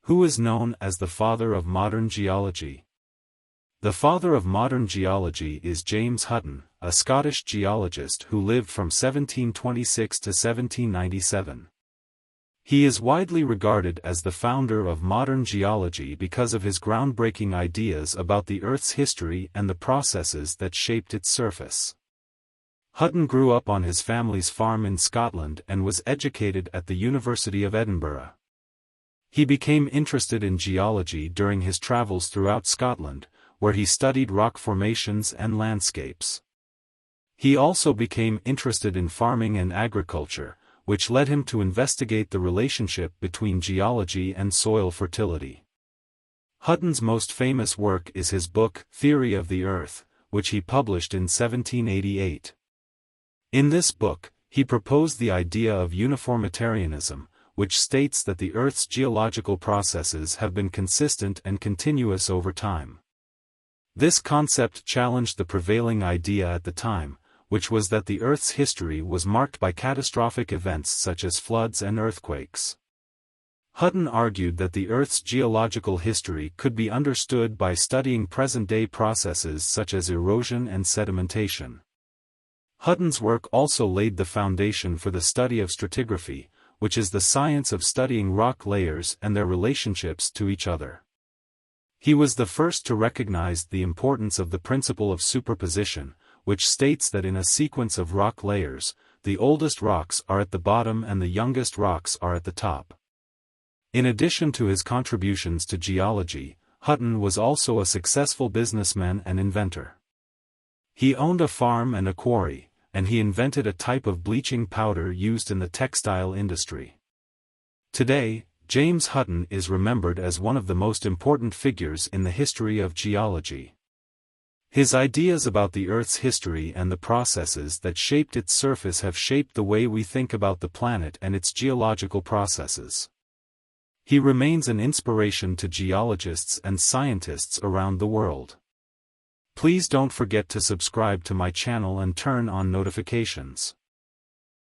Who is known as the Father of Modern Geology? The Father of Modern Geology is James Hutton, a Scottish geologist who lived from 1726 to 1797. He is widely regarded as the founder of modern geology because of his groundbreaking ideas about the Earth's history and the processes that shaped its surface. Hutton grew up on his family's farm in Scotland and was educated at the University of Edinburgh. He became interested in geology during his travels throughout Scotland, where he studied rock formations and landscapes. He also became interested in farming and agriculture, which led him to investigate the relationship between geology and soil fertility. Hutton's most famous work is his book, Theory of the Earth, which he published in 1788. In this book, he proposed the idea of uniformitarianism, which states that the Earth's geological processes have been consistent and continuous over time. This concept challenged the prevailing idea at the time, which was that the Earth's history was marked by catastrophic events such as floods and earthquakes. Hutton argued that the Earth's geological history could be understood by studying present-day processes such as erosion and sedimentation. Hutton's work also laid the foundation for the study of stratigraphy, which is the science of studying rock layers and their relationships to each other. He was the first to recognize the importance of the principle of superposition, which states that in a sequence of rock layers, the oldest rocks are at the bottom and the youngest rocks are at the top. In addition to his contributions to geology, Hutton was also a successful businessman and inventor. He owned a farm and a quarry, and he invented a type of bleaching powder used in the textile industry. Today, James Hutton is remembered as one of the most important figures in the history of geology. His ideas about the Earth's history and the processes that shaped its surface have shaped the way we think about the planet and its geological processes. He remains an inspiration to geologists and scientists around the world. Please don't forget to subscribe to my channel and turn on notifications.